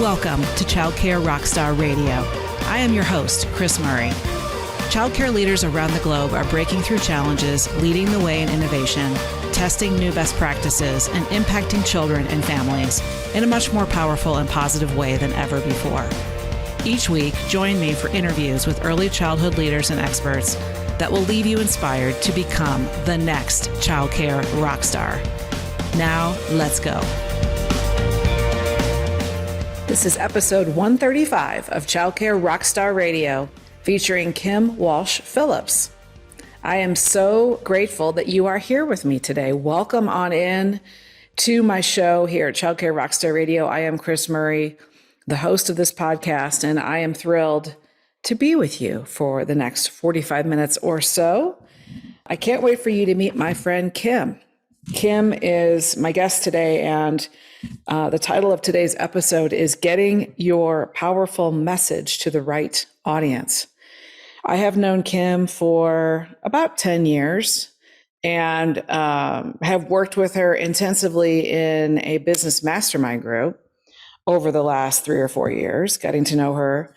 Welcome to Childcare Rockstar Radio. I am your host, Chris Murray. Childcare leaders around the globe are breaking through challenges, leading the way in innovation, testing new best practices, and impacting children and families in a much more powerful and positive way than ever before. Each week, join me for interviews with early childhood leaders and experts that will leave you inspired to become the next childcare rockstar. Now, let's go. This is episode 135 of Childcare Rockstar Radio, featuring Kim Walsh Phillips. I am so grateful that you are here with me today. Welcome on in to my show here at Childcare Rockstar Radio. I am Chris Murray, the host of this podcast, and I am thrilled to be with you for the next 45 minutes or so. I can't wait for you to meet my friend Kim. Kim is my guest today, and the title of today's episode is Getting Your Powerful Message to the Right Audience. I have known Kim for about 10 years and have worked with her intensively in a business mastermind group over the last 3 or 4 years, getting to know her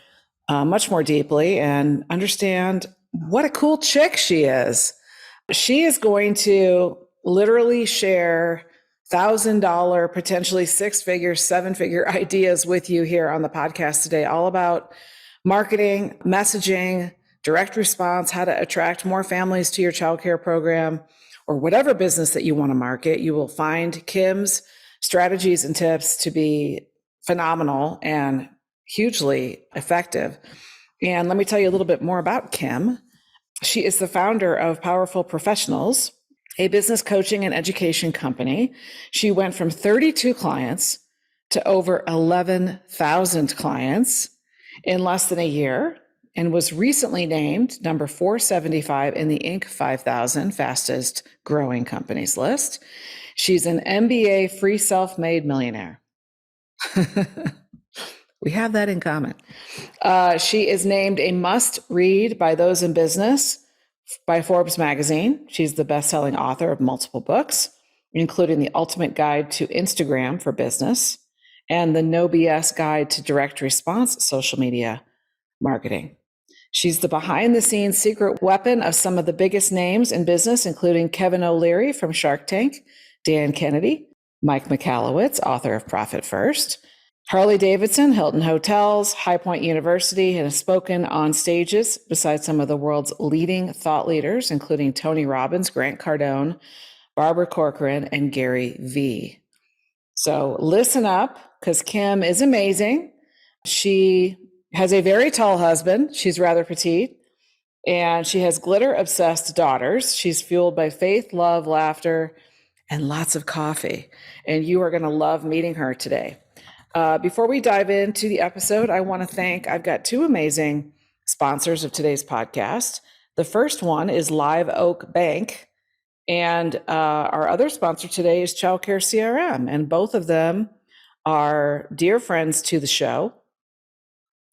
much more deeply and understand what a cool chick she is. She is going to literally share $1,000, potentially 6-figure, 7-figure ideas with you here on the podcast today, all about marketing, messaging, direct response, how to attract more families to your childcare program, or whatever business that you want to market. You will find Kim's strategies and tips to be phenomenal and hugely effective. And let me tell you a little bit more about Kim. She is the founder of Powerful Professionals, a business coaching and education company. She went from 32 clients to over 11,000 clients in less than a year and was recently named number 475 in the Inc. 5000 fastest growing companies list. She's an MBA free self-made millionaire. We have that in common. She is named a must-read by those in business by Forbes magazine. She's the best-selling author of multiple books, including The Ultimate Guide to Instagram for Business and the No BS Guide to Direct Response Social Media Marketing. She's the behind-the-scenes secret weapon of some of the biggest names in business, including Kevin O'Leary from Shark Tank, Dan Kennedy, Mike Michalowicz, author of Profit First, Harley Davidson, Hilton Hotels, High Point University, and has spoken on stages beside some of the world's leading thought leaders, including Tony Robbins, Grant Cardone, Barbara Corcoran, and Gary Vee. So listen up, because Kim is amazing. She has a very tall husband. She's rather petite, and she has glitter-obsessed daughters. She's fueled by faith, love, laughter, and lots of coffee. And you are going to love meeting her today. Before we dive into the episode, I want to thank, I've got 2 amazing sponsors of today's podcast. The first one is Live Oak Bank, and our other sponsor today is Childcare CRM, and both of them are dear friends to the show.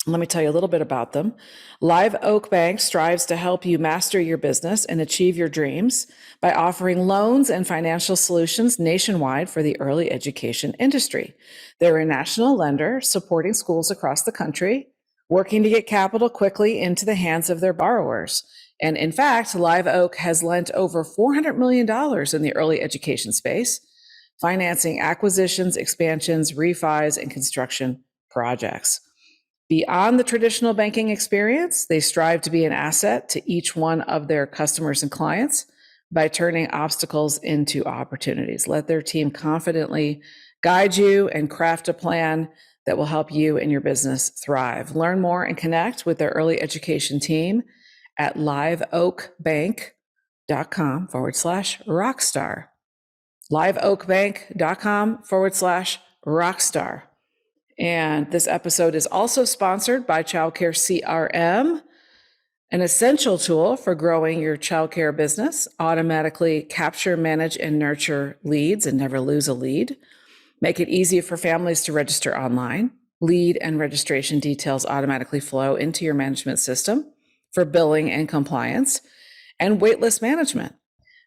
Let me tell you a little bit about them. Live Oak Bank strives to help you master your business and achieve your dreams by offering loans and financial solutions nationwide for the early education industry. They're a national lender supporting schools across the country, working to get capital quickly into the hands of their borrowers. And in fact, Live Oak has lent over $400 million in the early education space, financing acquisitions, expansions, refis, and construction projects. Beyond the traditional banking experience, they strive to be an asset to each one of their customers and clients by turning obstacles into opportunities. Let their team confidently guide you and craft a plan that will help you and your business thrive. Learn more and connect with their early education team at liveoakbank.com/rockstar. liveoakbank.com/rockstar. And this episode is also sponsored by Childcare CRM, an essential tool for growing your childcare business. Automatically capture, manage, and nurture leads and never lose a lead. Make it easy for families to register online. Lead and registration details automatically flow into your management system for billing and compliance, and waitlist management.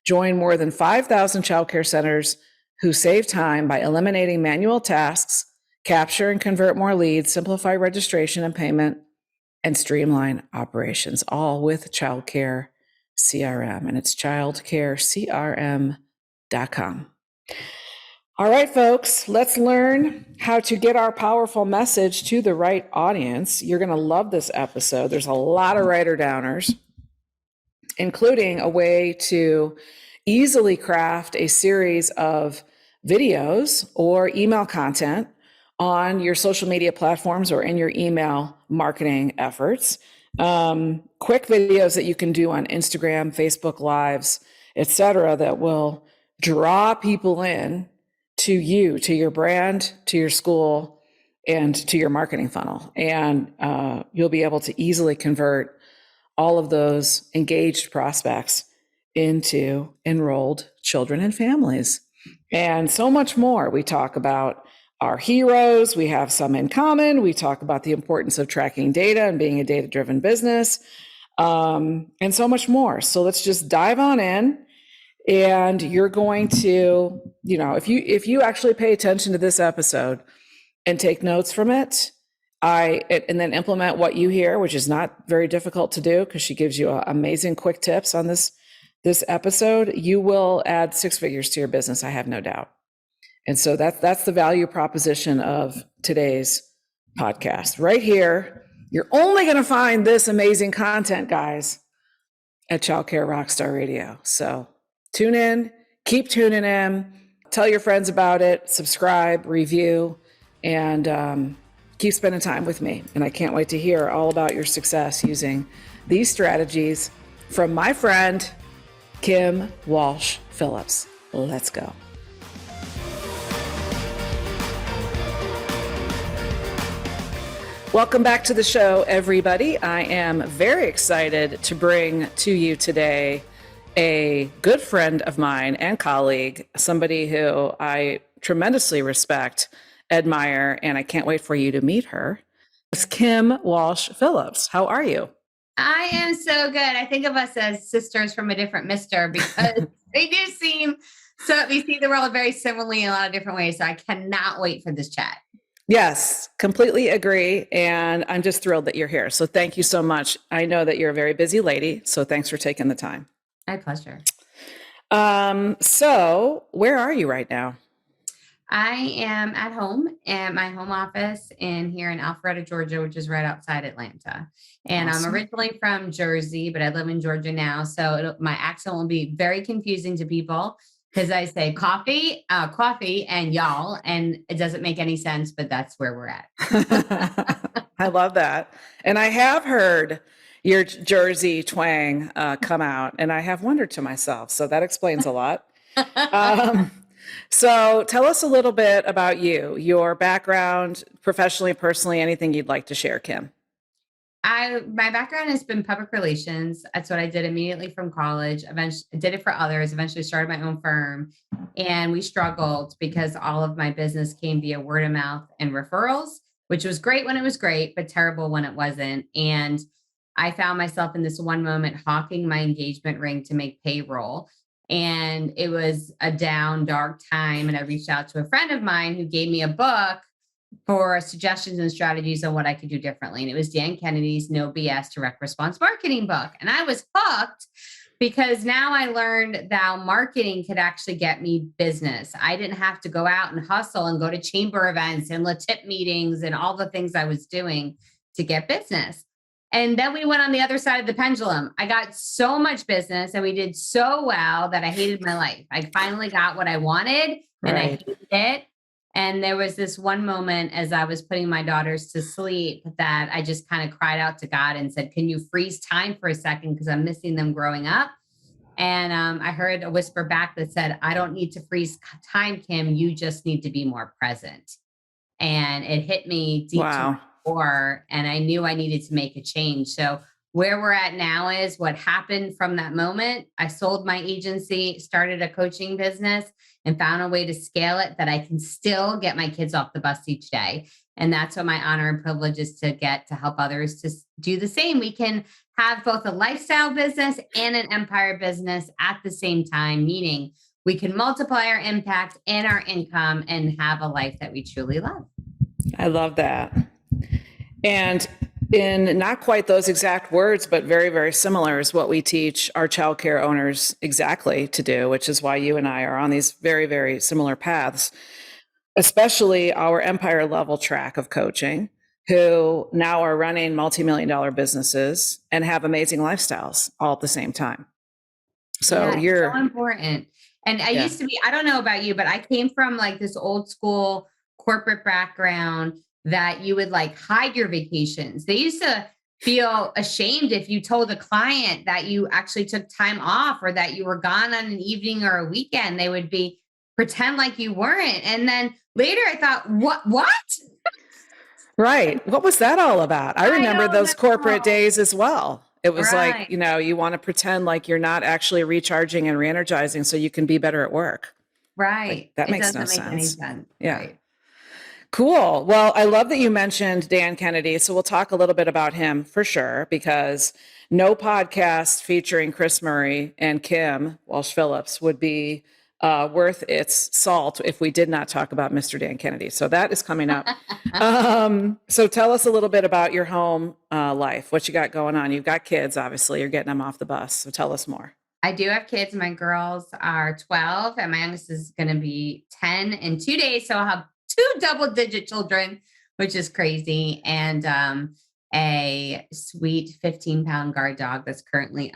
Join more than 5,000 childcare centers who save time by eliminating manual tasks, capture and convert more leads, simplify registration and payment, and streamline operations, all with childcare CRM. And it's childcarecrm.com. All right, folks, let's learn how to get our powerful message to the right audience. You're going to love this episode. There's a lot of writer downers, including a way to easily craft a series of videos or email content on your social media platforms or in your email marketing efforts. Quick videos that you can do on Instagram, Facebook Lives, etc., that will draw people in to you, to your brand, to your school, and to your marketing funnel. And you'll be able to easily convert all of those engaged prospects into enrolled children and families. And so much more. We talk about our heroes. We have some in common. We talk about the importance of tracking data and being a data-driven business, and so much more. So let's just dive on in. And you're going to, if you actually pay attention to this episode and take notes from it, and then implement what you hear, which is not very difficult to do because she gives you amazing quick tips on this episode, you will add 6 figures to your business. I have no doubt. And so that's the value proposition of today's podcast right here. You're only going to find this amazing content, guys, at Childcare Rockstar Radio. So tune in, keep tuning in, tell your friends about it, subscribe, review, and keep spending time with me. And I can't wait to hear all about your success using these strategies from my friend, Kim Walsh Phillips. Let's go. Welcome back to the show, everybody. I am very excited to bring to you today a good friend of mine and colleague, somebody who I tremendously respect, admire, and I can't wait for you to meet her. It's Kim Walsh Phillips. How are you? I am so good. I think of us as sisters from a different mister because they do seem so, we see the world very similarly in a lot of different ways. So I cannot wait for this chat. Yes, completely agree. And I'm just thrilled that you're here. So thank you so much. I know that you're a very busy lady, so thanks for taking the time. My pleasure. So where are you right now? I am at home at my home office here in Alpharetta, Georgia, which is right outside Atlanta. And awesome. I'm originally from Jersey, but I live in Georgia now. So my accent will be very confusing to people because I say coffee, and y'all, and it doesn't make any sense, but that's where we're at. I love that. And I have heard your Jersey twang come out, and I have wondered to myself. So that explains a lot. So tell us a little bit about you, your background, professionally, personally, anything you'd like to share, Kim. My background has been public relations. That's what I did immediately from college. Eventually, I did it for others, eventually started my own firm. And we struggled because all of my business came via word of mouth and referrals, which was great when it was great, but terrible when it wasn't. And I found myself in this one moment hawking my engagement ring to make payroll. And it was a down, dark time. And I reached out to a friend of mine who gave me a book for suggestions and strategies on what I could do differently. And it was Dan Kennedy's No BS Direct Response Marketing book. And I was hooked because now I learned that marketing could actually get me business. I didn't have to go out and hustle and go to chamber events and LaTip meetings and all the things I was doing to get business. And then we went on the other side of the pendulum. I got so much business and we did so well that I hated my life. I finally got what I wanted and I hated it. And there was this one moment as I was putting my daughters to sleep that I just kind of cried out to God and said, can you freeze time for a second? Because I'm missing them growing up. And I heard a whisper back that said, I don't need to freeze time, Kim. You just need to be more present. And it hit me deep to my core, and I knew I needed to make a change. So where we're at now is what happened from that moment. I sold my agency, started a coaching business, and found a way to scale it that I can still get my kids off the bus each day. And that's what my honor and privilege is, to get to help others to do the same. We can have both a lifestyle business and an empire business at the same time, meaning we can multiply our impact and our income and have a life that we truly love. I love that. And in not quite those exact words, but very, very similar is what we teach our childcare owners exactly to do, which is why you and I are on these very, very similar paths, especially our empire level track of coaching, who now are running multi-million-dollar businesses and have amazing lifestyles all at the same time. So Yeah, it's so important. And I used to be, I don't know about you, but I came from like this old school corporate background that you would like hide your vacations. They used to feel ashamed if you told a client that you actually took time off or that you were gone on an evening or a weekend. They would be pretend like you weren't. And then later I thought, what? Right. What was that all about? I I remember don't those corporate know. days as well. It was like, Right. you want to pretend like you're not actually recharging and re-energizing so you can be better at work. Like, Right. that It makes no doesn't make any sense. sense. Yeah. Right. Cool. Well, I love that you mentioned Dan Kennedy. So we'll talk a little bit about him for sure, because no podcast featuring Chris Murray and Kim Walsh Phillips would be worth its salt if we did not talk about Mr. Dan Kennedy. So that is coming up. So tell us a little bit about your home life, what you got going on. You've got kids, obviously. You're getting them off the bus. So tell us more. I do have kids. My girls are 12 and my youngest is going to be 10 in 2 days. So I'll have two double-digit children, which is crazy. And a sweet 15-pound guard dog that's currently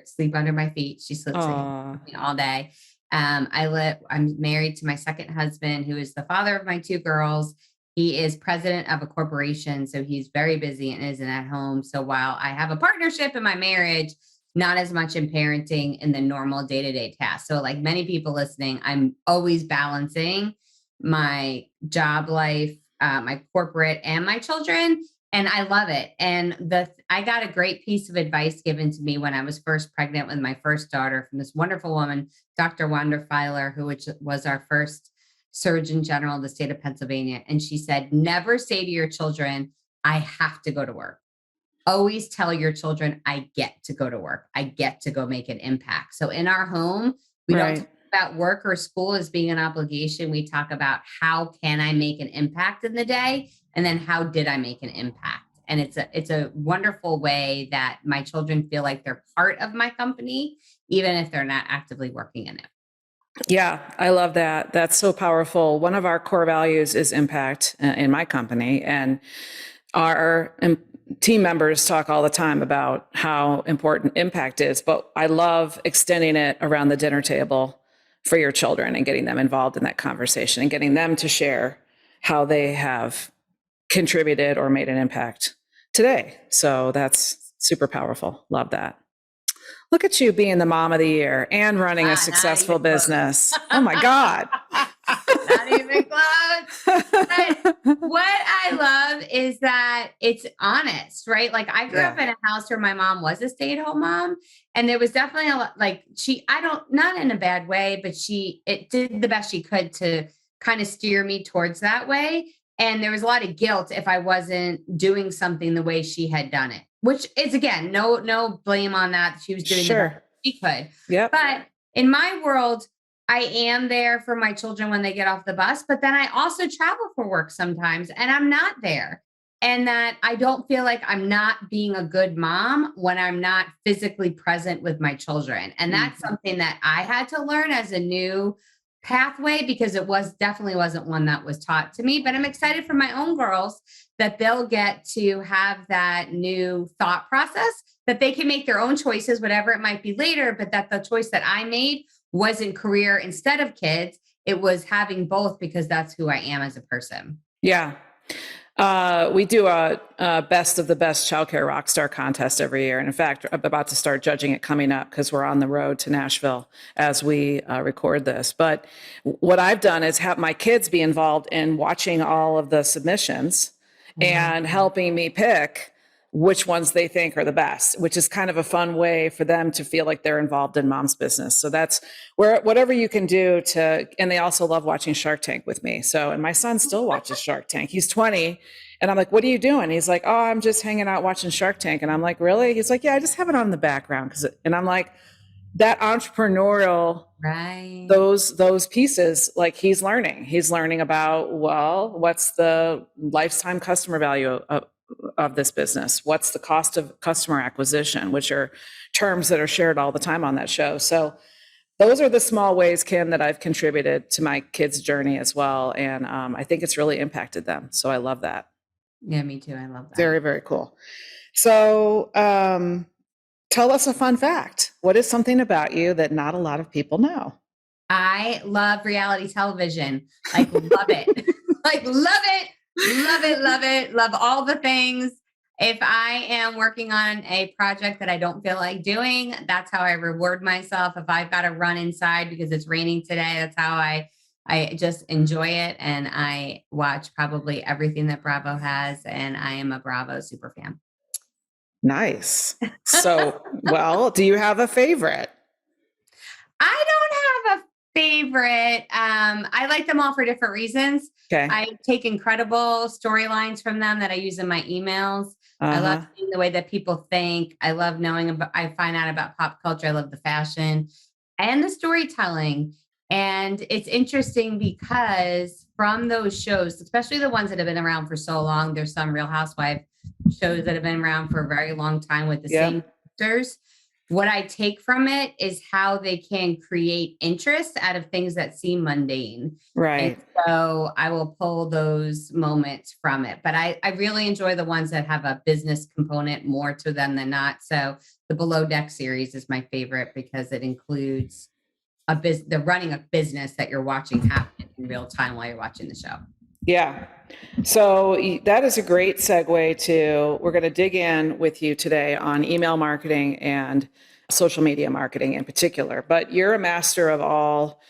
sleep under my feet. She sleeps Aw. all day. I'm married to my second husband, who is the father of my two girls. He is president of a corporation. So he's very busy and isn't at home. So while I have a partnership in my marriage, not as much in parenting in the normal day-to-day tasks. So like many people listening, I'm always balancing my job life, my corporate and my children. And I love it. And I got a great piece of advice given to me when I was first pregnant with my first daughter from this wonderful woman, Dr. Wanda Filer, who was our first Surgeon General of the state of Pennsylvania. And she said, never say to your children, I have to go to work. Always tell your children, I get to go to work. I get to go make an impact. So in our home, we don't talk about work or school as being an obligation. We talk about how can I make an impact in the day? And then how did I make an impact? And it's a wonderful way that my children feel like they're part of my company, even if they're not actively working in it. Yeah, I love that. That's so powerful. One of our core values is impact in my company. And our team members talk all the time about how important impact is, but I love extending it around the dinner table for your children and getting them involved in that conversation and getting them to share how they have contributed or made an impact today. So that's super powerful. Love that. Look at you being the mom of the year and running a successful business. Oh my God. Not even close. But what I love is that it's honest, right? Like I grew up in a house where my mom was a stay-at-home mom. And there was definitely a lot, like not in a bad way, but it did the best she could to kind of steer me towards that way. And there was a lot of guilt if I wasn't doing something the way she had done it, which is again, no blame on that. She was doing the best she could. Yep. But in my world, I am there for my children when they get off the bus, but then I also travel for work sometimes and I'm not there. And that I don't feel like I'm not being a good mom when I'm not physically present with my children. And that's something that I had to learn as a new pathway because definitely wasn't one that was taught to me, but I'm excited for my own girls that they'll get to have that new thought process, that they can make their own choices, whatever it might be later, but that the choice that I made wasn't career instead of kids. It was having both because that's who I am as a person. Yeah. We do a best of the best childcare rockstar contest every year. And in fact, I'm about to start judging it coming up because we're on the road to Nashville as we record this. But what I've done is have my kids be involved in watching all of the submissions and helping me pick which ones they think are the best, which is kind of a fun way for them to feel like they're involved in mom's business. So that's whatever you can do and they also love watching Shark Tank with me. So, and my son still watches Shark Tank. He's 20. And I'm like, what are you doing? He's like, oh, I'm just hanging out watching Shark Tank. And I'm like, really? He's like, yeah, I just have it on in the background. And I'm like, that entrepreneurial, Right. those pieces, like he's learning about, well, what's the lifetime customer value of this business? What's the cost of customer acquisition, which are terms that are shared all the time on that show. So those are the small ways, Kim, that I've contributed to my kids' journey as well. And I think it's really impacted them. So I love that. Yeah, me too. I love that. Very, very cool. So tell us a fun fact. What is something about you that not a lot of people know? I love reality television. Like, love it. Like, love it. Love it. Love it. Love all the things. If I am working on a project that I don't feel like doing, that's how I reward myself. If I've got to run inside because it's raining today, that's how I just enjoy it. And I watch probably everything that Bravo has. And I am a Bravo super fan. Nice. So, well, do you have a favorite? I don't have a favorite. I like them all for different reasons. Okay. I take incredible storylines from them that I use in my emails. I love seeing the way that people think. I love knowing about, I find out about pop culture. I love the fashion and the storytelling. And it's interesting because from those shows, especially the ones that have been around for so long, there's some Real Housewife shows that have been around for a very long time with the same characters. What I take from it is how they can create interest out of things that seem mundane. Right. And so I will pull those moments from it. But I really enjoy the ones that have a business component more to them than not. So the Below Deck series is my favorite because it includes the running a business that you're watching happen in real time while you're watching the show. Yeah. So that is a great segue to, we're going to dig in with you today on email marketing and social media marketing in particular. But you're a master of all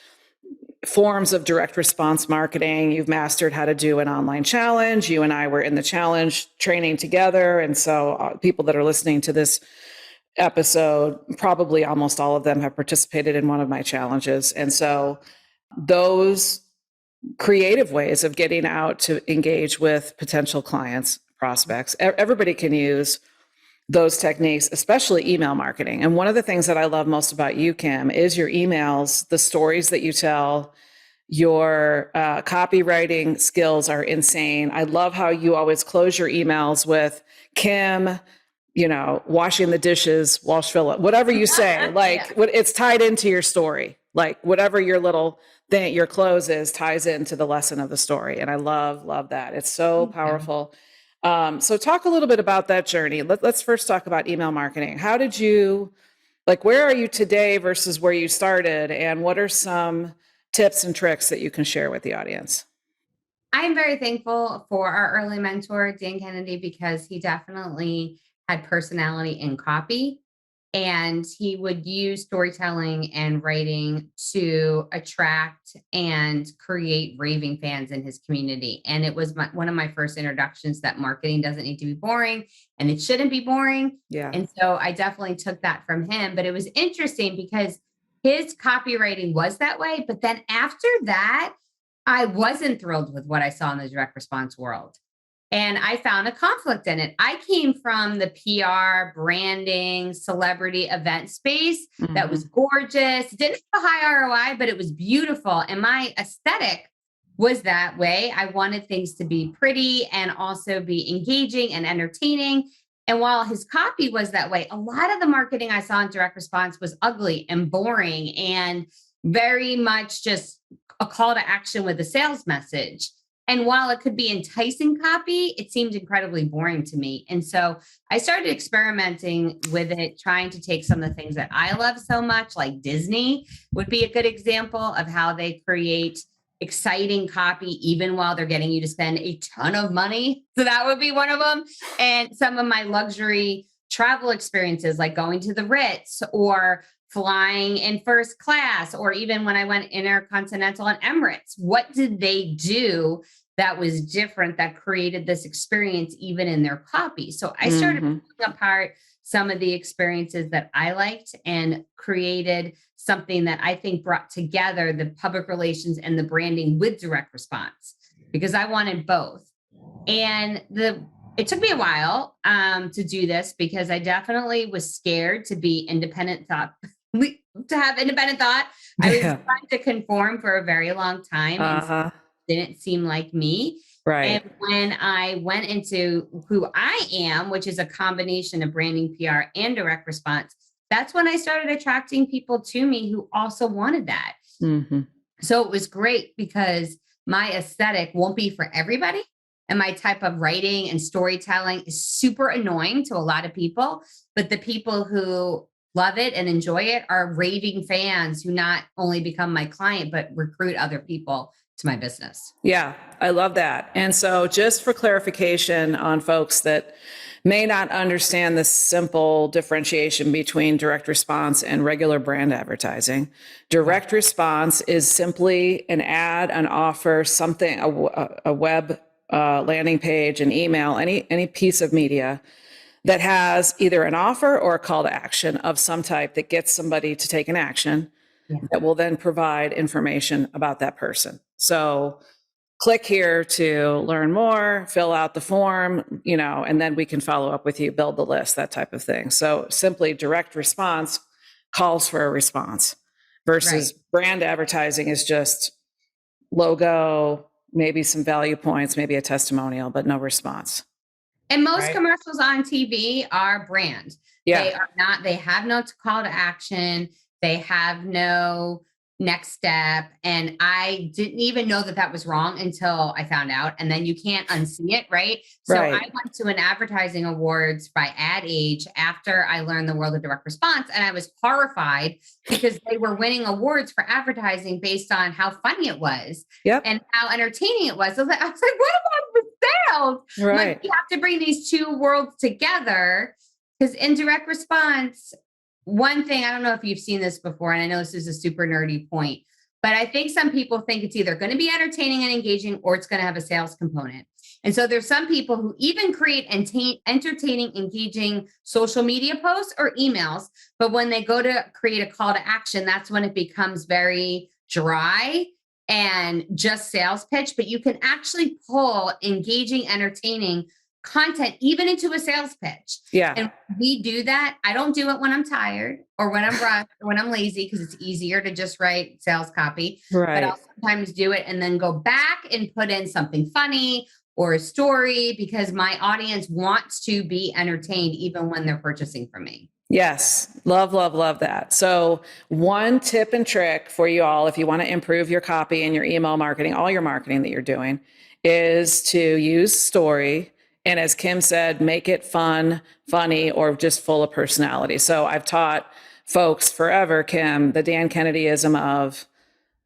forms of direct response marketing. You've mastered how to do an online challenge. You and I were in the challenge training together. And so people that are listening to this episode, probably almost all of them have participated in one of my challenges. And so those creative ways of getting out to engage with potential clients, prospects, everybody can use those techniques, especially email marketing. And one of the things that I love most about you, Kim, is your emails, the stories that you tell. Your copywriting skills are insane. I love how you always close your emails with Kim, washing the dishes, Walsh Phillips, whatever you say, like it's tied into your story, like whatever your little thing, your close is ties into the lesson of the story. And I love that. It's so powerful. So talk a little bit about that journey. Let's first talk about email marketing. How did you, where are you today versus where you started? And what are some tips and tricks that you can share with the audience? I'm very thankful for our early mentor, Dan Kennedy, because he definitely had personality in copy. And he would use storytelling and writing to attract and create raving fans in his community. And it was one of my first introductions that marketing doesn't need to be boring and it shouldn't be boring. Yeah. And so I definitely took that from him. But it was interesting because his copywriting was that way. But then after that, I wasn't thrilled with what I saw in the direct response world. And I found a conflict in it. I came from the PR, branding, celebrity event space that was gorgeous. Didn't have a high ROI, but it was beautiful. And my aesthetic was that way. I wanted things to be pretty and also be engaging and entertaining. And while his copy was that way, a lot of the marketing I saw in direct response was ugly and boring and very much just a call to action with a sales message. And while it could be enticing copy, it seemed incredibly boring to me. And so I started experimenting with it, trying to take some of the things that I love so much, like Disney would be a good example of how they create exciting copy, even while they're getting you to spend a ton of money. So that would be one of them. And some of my luxury travel experiences, like going to the Ritz or flying in first class, or even when I went intercontinental on Emirates, what did they do that was different that created this experience even in their copy? So I started pulling apart some of the experiences that I liked and created something that I think brought together the public relations and the branding with direct response, because I wanted both. And it took me a while to do this because I definitely was scared to be independent to have independent thought. I was Yeah. trying to conform for a very long time and Uh-huh. didn't seem like me. Right. And when I went into who I am, which is a combination of branding, PR, and direct response, that's when I started attracting people to me who also wanted that. Hmm. So it was great because my aesthetic won't be for everybody. And my type of writing and storytelling is super annoying to a lot of people. But the people who love it and enjoy it are raving fans who not only become my client, but recruit other people to my business. Yeah, I love that. And so, just for clarification on folks that may not understand the simple differentiation between direct response and regular brand advertising, direct response is simply an ad, an offer, something, a web landing page, an email, any piece of media that has either an offer or a call to action of some type that gets somebody to take an action Yeah. that will then provide information about that person. So, click here to learn more, fill out the form, and then we can follow up with you, build the list, that type of thing. So simply direct response calls for a response versus Right. brand advertising is just logo, maybe some value points, maybe a testimonial, but no response. And most Right. commercials on TV are brand. Yeah. They are not, they have no call to action. They have no next step. And I didn't even know that that was wrong until I found out. And then you can't unsee it, right? So I Right. went to an advertising awards by Ad Age after I learned the world of direct response. And I was horrified because they were winning awards for advertising based on how funny it was Yep. and how entertaining it was. I was like, what about the sales? Like, Right. you have to bring these two worlds together because in direct response, one thing, I don't know if you've seen this before, and I know this is a super nerdy point, but I think some people think it's either going to be entertaining and engaging or it's going to have a sales component. And so there's some people who even create entertaining, engaging social media posts or emails, but when they go to create a call to action, that's when it becomes very dry and just sales pitch, but you can actually pull engaging, entertaining content even into a sales pitch. Yeah. And we do that. I don't do it when I'm tired or when I'm rushed or when I'm lazy because it's easier to just write sales copy. But Right. I'll sometimes do it and then go back and put in something funny or a story because my audience wants to be entertained even when they're purchasing from me. Yes, love, love, love that. So, one tip and trick for you all, if you want to improve your copy and your email marketing, all your marketing that you're doing, is to use story. And as Kim said, make it fun, funny, or just full of personality. So, I've taught folks forever, Kim, the Dan Kennedyism of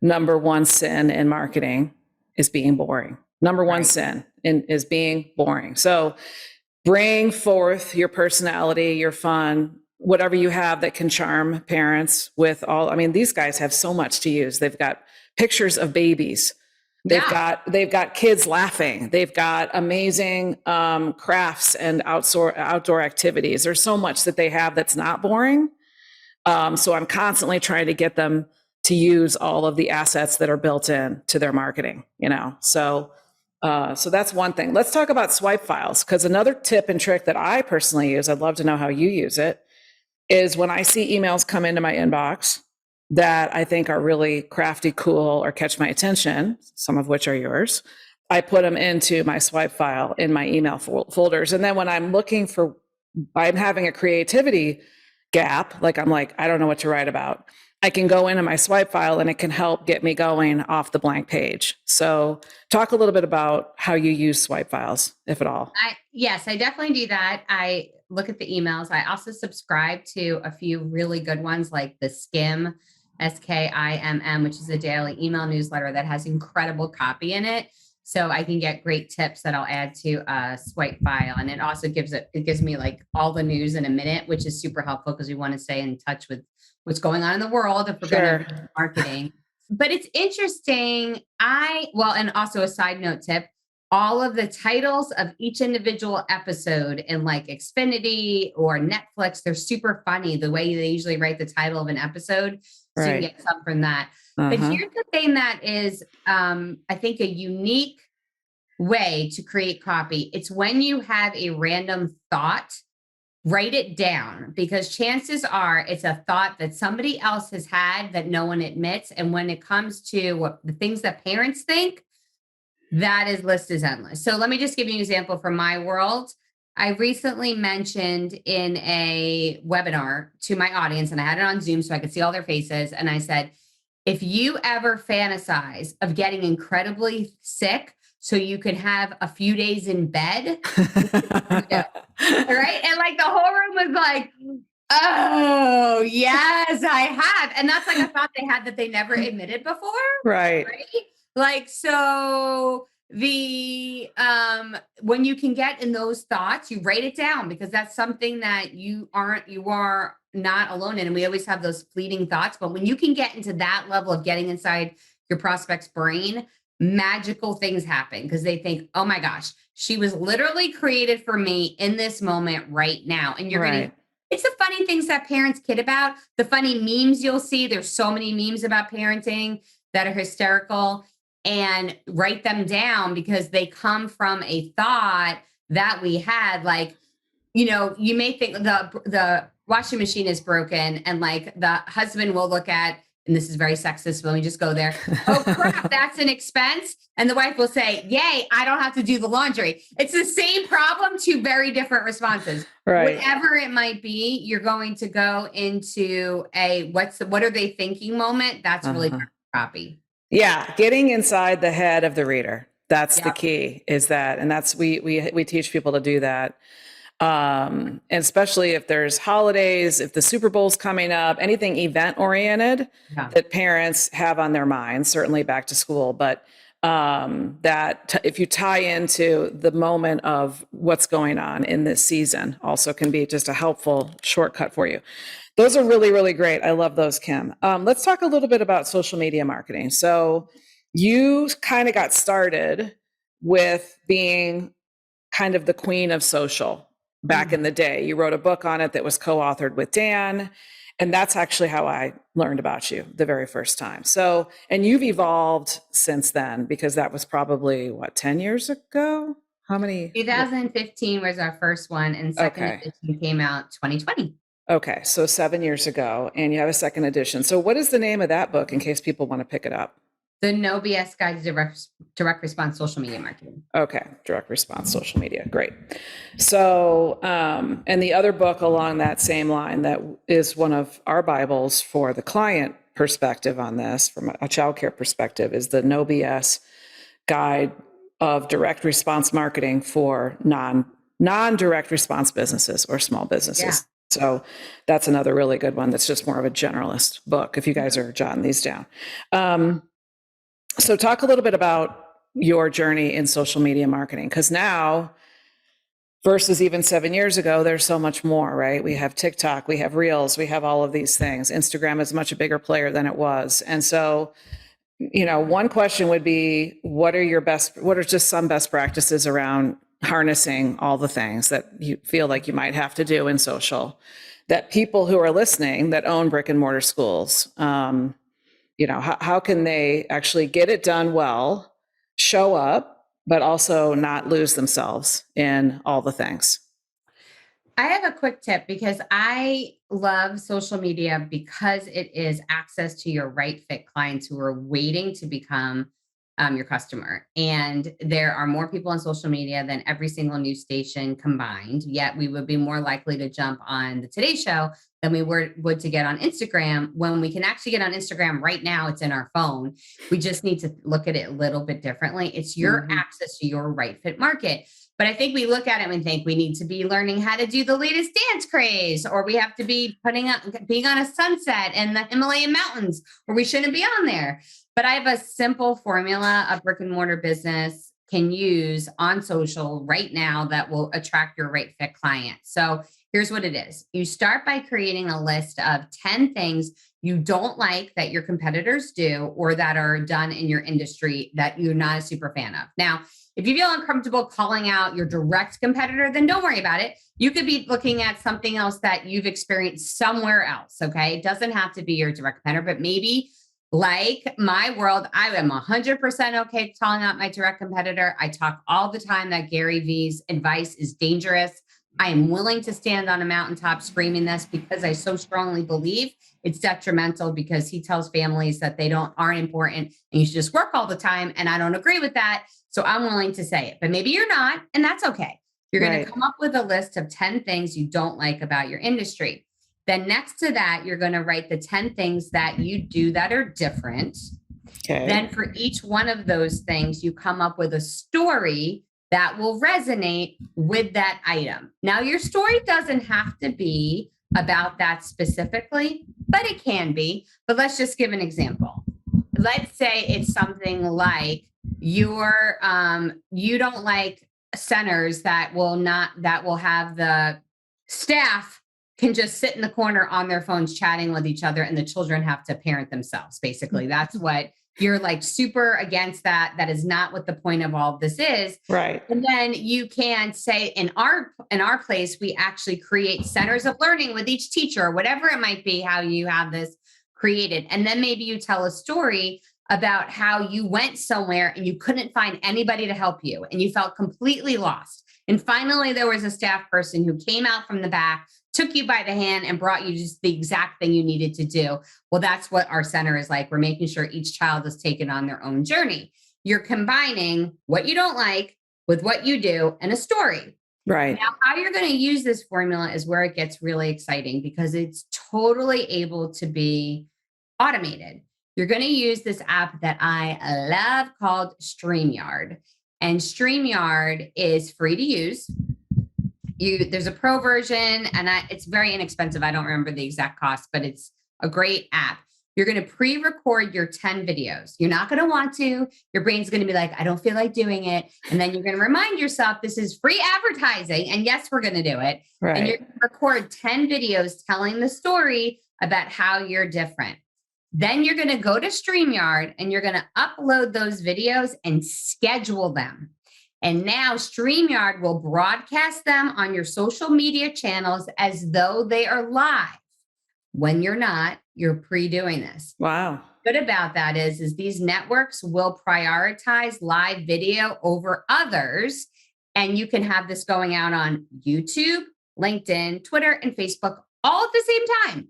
number one sin in marketing is being boring. Number one Right. sin is being boring. So, bring forth your personality, your fun, whatever you have that can charm parents with all. I mean, these guys have so much to use. They've got pictures of babies. Yeah. They've got kids laughing. They've got amazing crafts and outdoor activities. There's so much that they have that's not boring. So I'm constantly trying to get them to use all of the assets that are built in to their marketing. So that's one thing. Let's talk about swipe files, because another tip and trick that I personally use, I'd love to know how you use it, is when I see emails come into my inbox that I think are really crafty, cool, or catch my attention, some of which are yours, I put them into my swipe file in my email folders. And then when I'm having a creativity gap, like I'm like, I don't know what to write about, I can go into my swipe file and it can help get me going off the blank page. So talk a little bit about how you use swipe files, if at all. Yes, I definitely do that. I look at the emails. I also subscribe to a few really good ones like the Skim, SKIMM, which is a daily email newsletter that has incredible copy in it. So I can get great tips that I'll add to a swipe file. And it also gives me like all the news in a minute, which is super helpful because we want to stay in touch with what's going on in the world if we're going to be marketing. But it's interesting. And also a side note tip, all of the titles of each individual episode in like Xfinity or Netflix, they're super funny the way they usually write the title of an episode. So you can get some from that. But here's the thing that is, I think, a unique way to create copy. It's when you have a random thought write it down, because chances are it's a thought that somebody else has had that no one admits. And when it comes to what the things that parents think, that is list is endless. So let me just give you an example from my world. I recently mentioned in a webinar to my audience, and I had it on Zoom so I could see all their faces. And I said, if you ever fantasize of getting incredibly sick so you can have a few days in bed, right? And like the whole room was like, oh, yes, I have. And that's like a thought they had that they never admitted before. Right. Right. Like, so the when you can get in those thoughts, you write it down, because that's something that you are not alone in. And we always have those fleeting thoughts, but when you can get into that level of getting inside your prospect's brain, magical things happen, because they think, oh my gosh, she was literally created for me in this moment right now. And you're getting, Right. it's the funny things that parents kid about, the funny memes you'll see. There's so many memes about parenting that are hysterical, and write them down, because they come from a thought that we had. Like, you may think the washing machine is broken, and like the husband will look at, and this is very sexist, but let me just go there. Oh crap, that's an expense. And the wife will say, yay, I don't have to do the laundry. It's the same problem, two very different responses. Right. Whatever it might be, you're going to go into a what are they thinking moment. That's really Uh-huh. copy. Yeah, getting inside the head of the reader. That's the Yep. key, is that, and that's we teach people to do that. And especially if there's holidays, if the Super Bowl's coming up, anything event oriented Yeah. that parents have on their minds, certainly back to school, but if you tie into the moment of what's going on in this season, also can be just a helpful shortcut for you. Those are really, really great. I love those, Kim. Let's talk a little bit about social media marketing. So you kind of got started with being kind of the queen of social back in the day. You wrote a book on it that was co-authored with Dan. And that's actually how I learned about you the very first time. So, and you've evolved since then, because that was probably what, 10 years ago? How many? 2015 was our first one, and second Okay. edition came out 2020. Okay. So 7 years ago, and you have a second edition. So what is the name of that book in case people want to pick it up? The No BS Guide to Direct Response Social Media Marketing. Okay, direct response social media. Great. So, and the other book along that same line that is one of our Bibles for the client perspective on this, from a childcare perspective, is the No BS Guide of Direct Response Marketing for non-direct response businesses or small businesses. Yeah. So that's another really good one. That's just more of a generalist book, if you guys are jotting these down. So talk a little bit about your journey in social media marketing, because now versus even 7 years ago, there's so much more, right? We have TikTok, we have Reels, we have all of these things. Instagram is much a bigger player than it was. And so, one question would be, what are just some best practices around harnessing all the things that you feel like you might have to do in social, that people who are listening that own brick and mortar schools, how can they actually get it done well, show up, but also not lose themselves in all the things? I have a quick tip, because I love social media because it is access to your right fit clients who are waiting to become your customer. And there are more people on social media than every single news station combined. Yet we would be more likely to jump on the Today Show than we would to get on Instagram, when we can actually get on Instagram right now. It's in our phone. We just need to look at it a little bit differently. It's your access to your right fit market. But I think we look at it and think we need to be learning how to do the latest dance craze, or we have to be being on a sunset in the Himalayan mountains, or we shouldn't be on there. But I have a simple formula a brick and mortar business can use on social right now that will attract your right fit client. So here's what it is. You start by creating a list of 10 things you don't like that your competitors do, or that are done in your industry that you're not a super fan of. Now, if you feel uncomfortable calling out your direct competitor, then don't worry about it. You could be looking at something else that you've experienced somewhere else. Okay. It doesn't have to be your direct competitor, but maybe, like my world, I am 100% okay calling out my direct competitor. I talk all the time that Gary Vee's advice is dangerous. I am willing to stand on a mountaintop screaming this because I so strongly believe it's detrimental, because he tells families that they aren't important and you should just work all the time. And I don't agree with that. So I'm willing to say it, but maybe you're not, and that's okay. You're going to Right. come up with a list of 10 things you don't like about your industry. Then next to that, you're going to write the 10 things that you do that are different. Okay. Then for each one of those things, you come up with a story that will resonate with that item. Now, your story doesn't have to be about that specifically, but it can be. But let's just give an example. Let's say it's something like you don't like centers that will have the staff can just sit in the corner on their phones chatting with each other, and the children have to parent themselves. Basically, that's what you're like, super against that. That is not what the point of all of this is. Right. And then you can say, in our place, we actually create centers of learning with each teacher, whatever it might be, how you have this created. And then maybe you tell a story about how you went somewhere and you couldn't find anybody to help you and you felt completely lost. And finally, there was a staff person who came out from the back, took you by the hand, and brought you just the exact thing you needed to do. Well, that's what our center is like. We're making sure each child is taken on their own journey. You're combining what you don't like with what you do and a story. Right. Now, how you're going to use this formula is where it gets really exciting, because it's totally able to be automated. You're going to use this app that I love called StreamYard. And StreamYard is free to use. There's a pro version, and it's very inexpensive. I don't remember the exact cost, but it's a great app. You're going to pre-record your 10 videos. You're not going to want to. Your brain's going to be like, I don't feel like doing it. And then you're going to remind yourself, this is free advertising. And yes, we're going to do it. Right. And you're going to record 10 videos telling the story about how you're different. Then you're going to go to StreamYard and you're going to upload those videos and schedule them. And now StreamYard will broadcast them on your social media channels as though they are live. When you're not, you're pre-doing this. Wow. Good about that is these networks will prioritize live video over others. And you can have this going out on YouTube, LinkedIn, Twitter, and Facebook all at the same time.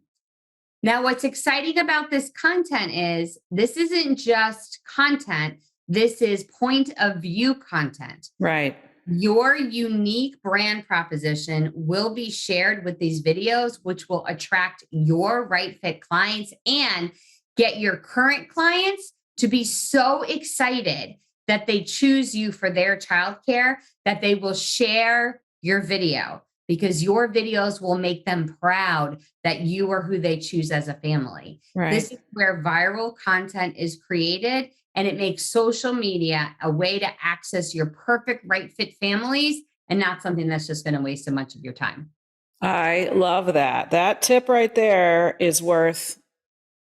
Now, what's exciting about this content is this isn't just content. This is point of view content. Right. Your unique brand proposition will be shared with these videos, which will attract your right fit clients and get your current clients to be so excited that they choose you for their childcare that they will share your video, because your videos will make them proud that you are who they choose as a family. Right. This is where viral content is created, and it makes social media a way to access your perfect right fit families, and not something that's just going to waste so much of your time. I love that. That tip right there is worth,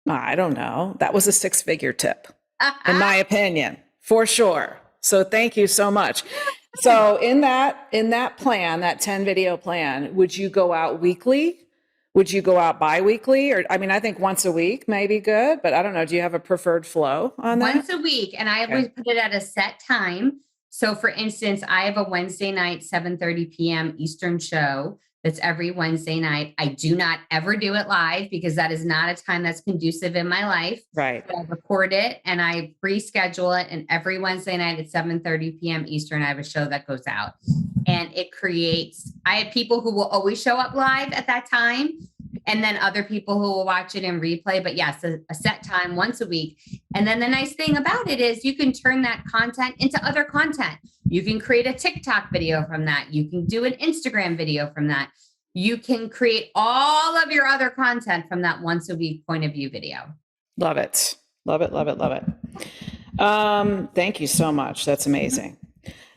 I don't know, that was a 6-figure tip, in my opinion, for sure. So thank you so much. So in that plan, that 10 video plan, would you go out weekly? Would you go out bi-weekly? Or, I mean, I think once a week may be good, but I don't know. Do you have a preferred flow on that? Once a week. And I always put it at a set time. So for instance, I have a Wednesday night, 7:30 p.m. Eastern show. That's every Wednesday night. I do not ever do it live, because that is not a time that's conducive in my life. Right. So I record it and I pre-schedule it. And every Wednesday night at 7:30 p.m. Eastern, I have a show that goes out. And I have people who will always show up live at that time, and then other people who will watch it in replay. But yes, a set time once a week. And then the nice thing about it is you can turn that content into other content. You can create a TikTok video from that. You can do an Instagram video from that. You can create all of your other content from that once a week point of view video. Love it. Love it. Love it. Love it. Thank you so much. That's amazing.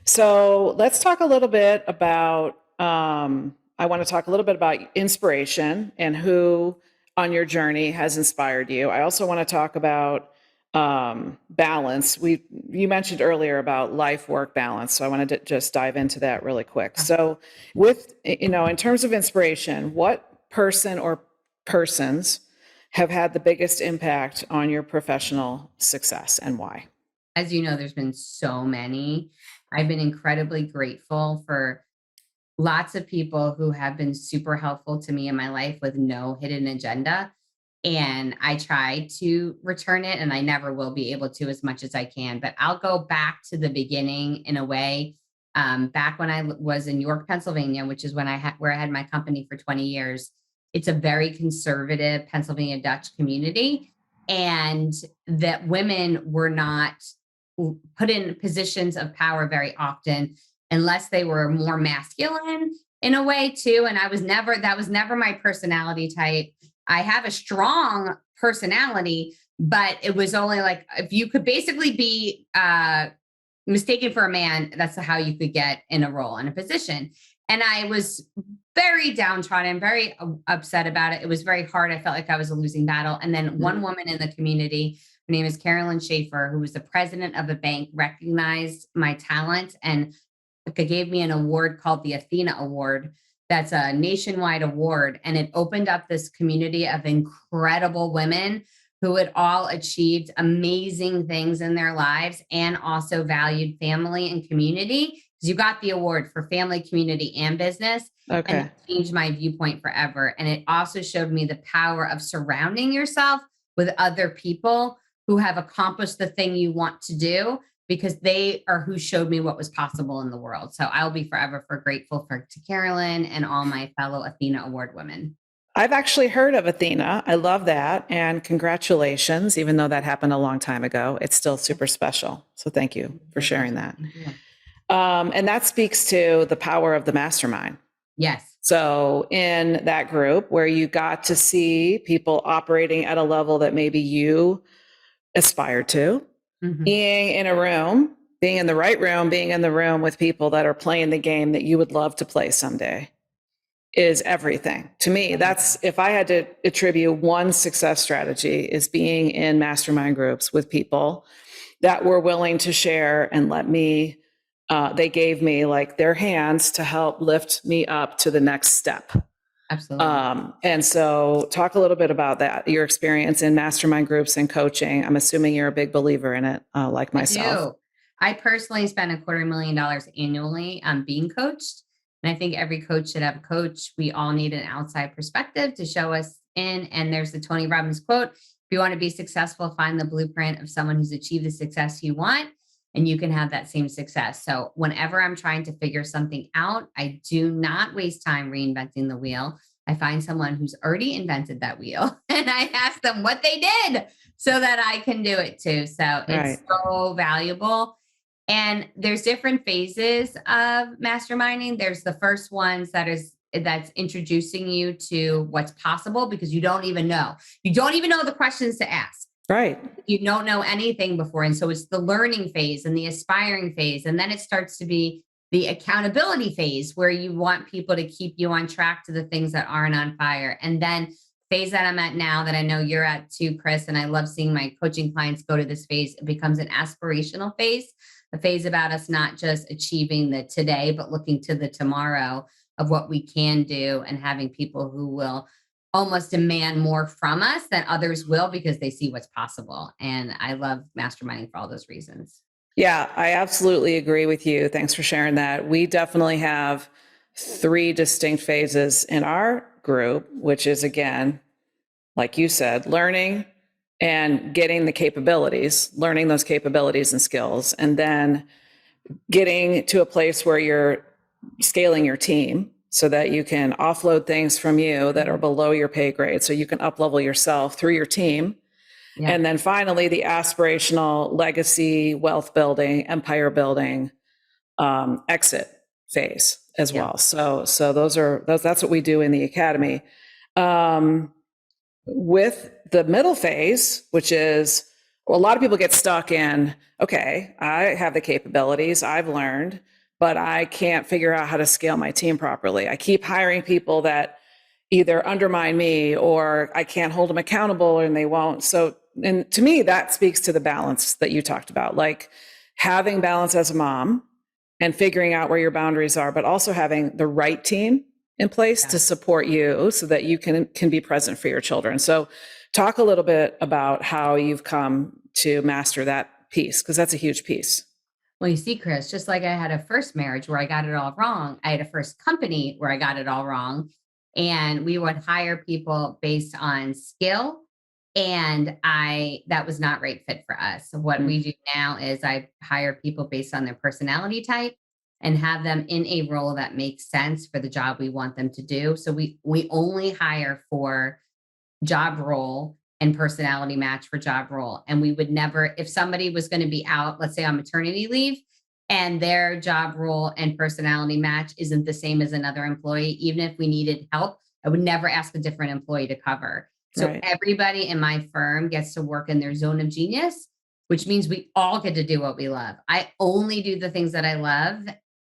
So let's talk a little bit about, I want to talk a little bit about inspiration and who on your journey has inspired you. I also want to talk about balance. You mentioned earlier about life-work balance, so I wanted to just dive into that really quick. So in terms of inspiration, what person or persons have had the biggest impact on your professional success, and why? As you know, there's been so many. I've been incredibly grateful for lots of people who have been super helpful to me in my life with no hidden agenda. And I try to return it, and I never will be able to as much as I can. But I'll go back to the beginning in a way. Back when I was in York, Pennsylvania, which is when where I had my company for 20 years. It's a very conservative Pennsylvania Dutch community, and that women were not put in positions of power very often unless they were more masculine in a way too. And that was never my personality type. I have a strong personality, but it was only like if you could basically be mistaken for a man, that's how you could get in a role, in a position. And I was very downtrodden, very upset about it. It was very hard. I felt like I was a losing battle. And then one woman in the community, her name is Carolyn Schaefer, who was the president of a bank, recognized my talent and gave me an award called the Athena Award. That's a nationwide award. And it opened up this community of incredible women who had all achieved amazing things in their lives and also valued family and community. Because you got the award for family, community, and business. Okay. And it changed my viewpoint forever. And it also showed me the power of surrounding yourself with other people who have accomplished the thing you want to do, because they are who showed me what was possible in the world. So I'll be forever grateful to Carolyn and all my fellow Athena Award women. I've actually heard of Athena. I love that. And congratulations, even though that happened a long time ago, it's still super special. So thank you for sharing that. And that speaks to the power of the mastermind. Yes. So in that group where you got to see people operating at a level that maybe you aspire to, being in a room, being in the right room, being in the room with people that are playing the game that you would love to play someday is everything. To me, that's, if I had to attribute one success strategy, is being in mastermind groups with people that were willing to share and let me, they gave me like their hands to help lift me up to the next step. Absolutely. And so talk a little bit about that, your experience in mastermind groups and coaching. I'm assuming you're a big believer in it, like myself. I personally spend $250,000 annually on being coached. And I think every coach should have a coach. We all need an outside perspective to show us in. And there's the Tony Robbins quote: if you want to be successful, find the blueprint of someone who's achieved the success you want, and you can have that same success. So whenever I'm trying to figure something out, I do not waste time reinventing the wheel. I find someone who's already invented that wheel and I ask them what they did so that I can do it too. So it's so valuable. And there's different phases of masterminding. There's the first ones that's introducing you to what's possible, because you don't even know. You don't even know the questions to ask. Right. You don't know anything before. And so it's the learning phase and the aspiring phase. And then it starts to be the accountability phase, where you want people to keep you on track to the things that aren't on fire. And then phase that I'm at now, that I know you're at too, Chris, and I love seeing my coaching clients go to this phase, it becomes an aspirational phase, a phase about us not just achieving the today, but looking to the tomorrow of what we can do, and having people who will almost demand more from us than others will, because they see what's possible. And I love masterminding for all those reasons. Yeah, I absolutely agree with you. Thanks for sharing that. We definitely have 3 distinct phases in our group, which is, again, like you said, learning and getting the capabilities, learning those capabilities and skills, and then getting to a place where you're scaling your team so that you can offload things from you that are below your pay grade, so you can up-level yourself through your team. Yeah. And then finally, the aspirational legacy, wealth building, empire building, exit phase as well. So that's what we do in the academy. With the middle phase, which is, well, a lot of people get stuck in, okay, I have the capabilities, I've learned, but I can't figure out how to scale my team properly. I keep hiring people that either undermine me, or I can't hold them accountable and they won't. So, and to me, that speaks to the balance that you talked about, like having balance as a mom and figuring out where your boundaries are, but also having the right team in place to support you so that you can be present for your children. So talk a little bit about how you've come to master that piece, because that's a huge piece. Well, you see, Chris, just like I had a first marriage where I got it all wrong, I had a first company where I got it all wrong. And we would hire people based on skill. And that was not right fit for us. So what Mm, we do now is I hire people based on their personality type and have them in a role that makes sense for the job we want them to do. So we only hire for job role and personality match for job role. And we would never, if somebody was going to be out, let's say on maternity leave, and their job role and personality match isn't the same as another employee, even if we needed help, I would never ask a different employee to cover. So right. everybody in my firm gets to work in their zone of genius, which means we all get to do what we love. I only do the things that I love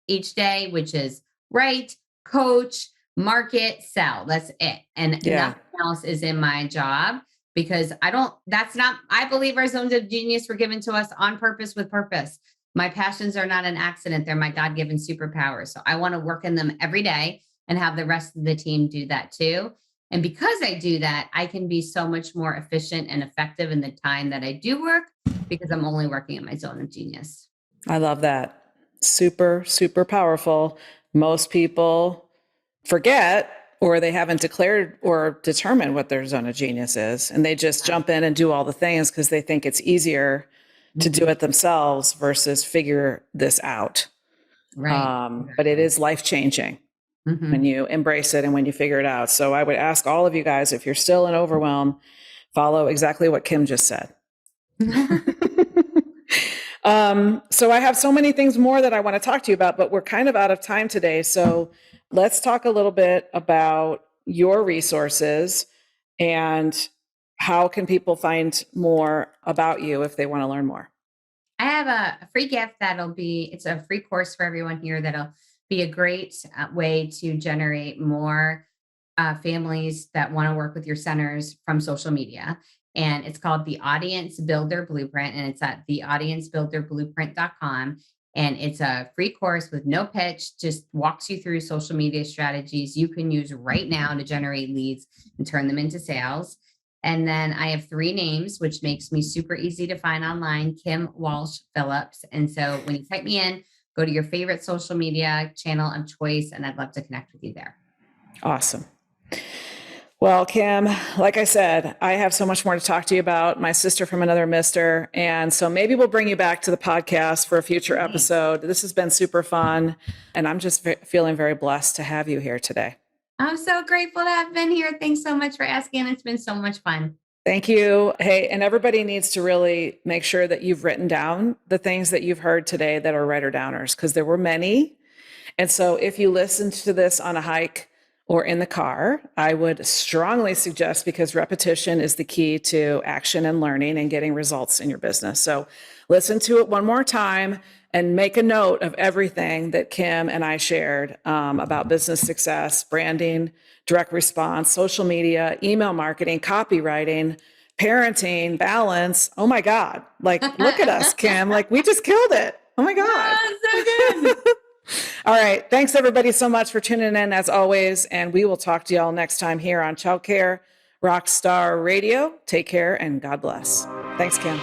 each day, which is write, coach, market, sell. That's it. And Yeah. nothing else is in my job because I believe our zones of genius were given to us on purpose with purpose. My passions are not an accident. They're my God-given superpowers. So I want to work in them every day and have the rest of the team do that too. And because I do that, I can be so much more efficient and effective in the time that I do work because I'm only working in my zone of genius. I love that. Super, super powerful. Most people forget or they haven't declared or determined what their zone of genius is. And they just jump in and do all the things because they think it's easier to do it themselves versus figure this out. Right. But it is life changing when you embrace it and when you figure it out. So I would ask all of you guys, if you're still in overwhelm, follow exactly what Kim just said. So I have so many things more that I want to talk to you about, but we're kind of out of time today. So let's talk a little bit about your resources and how can people find more about you if they want to learn more. I have a free gift it's a free course for everyone here that'll be a great way to generate more families that want to work with your centers from social media. And it's called the Audience Builder Blueprint. And it's at theaudiencebuilderblueprint.com. And it's a free course with no pitch, just walks you through social media strategies you can use right now to generate leads and turn them into sales. And then I have 3 names, which makes me super easy to find online, Kim Walsh Phillips. And so when you type me in, go to your favorite social media channel of choice, and I'd love to connect with you there. Awesome. Well, Kim, like I said, I have so much more to talk to you about, my sister from another mister. And so maybe we'll bring you back to the podcast for a future episode. This has been super fun. And I'm just feeling very blessed to have you here today. I'm so grateful to have been here. Thanks so much for asking. It's been so much fun. Thank you. Hey, and everybody needs to really make sure that you've written down the things that you've heard today that are writer downers, because there were many. And so if you listened to this on a hike or in the car, I would strongly suggest, because repetition is the key to action and learning and getting results in your business. So listen to it one more time and make a note of everything that Kim and I shared about business success, branding, direct response, social media, email marketing, copywriting, parenting, balance. Oh my God. Like, look at us, Kim. Like, we just killed it. Oh my God. Oh, so good. All right. Thanks everybody so much for tuning in as always. And we will talk to y'all next time here on Childcare Rockstar Radio. Take care and God bless. Thanks, Kim.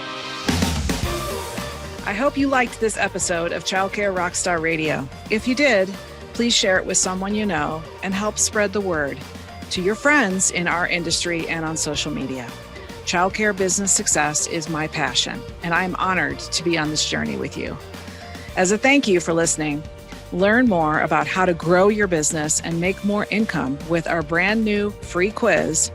I hope you liked this episode of Childcare Rockstar Radio. If you did, please share it with someone you know and help spread the word to your friends in our industry and on social media. Childcare business success is my passion, and I'm honored to be on this journey with you. As a thank you for listening, learn more about how to grow your business and make more income with our brand new free quiz,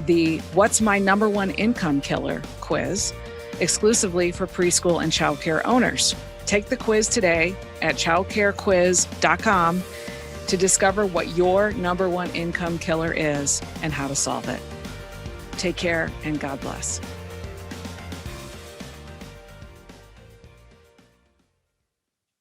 the What's My Number One Income Killer quiz, exclusively for preschool and childcare owners. Take the quiz today at childcarequiz.com to discover what your number one income killer is and how to solve it. Take care and God bless.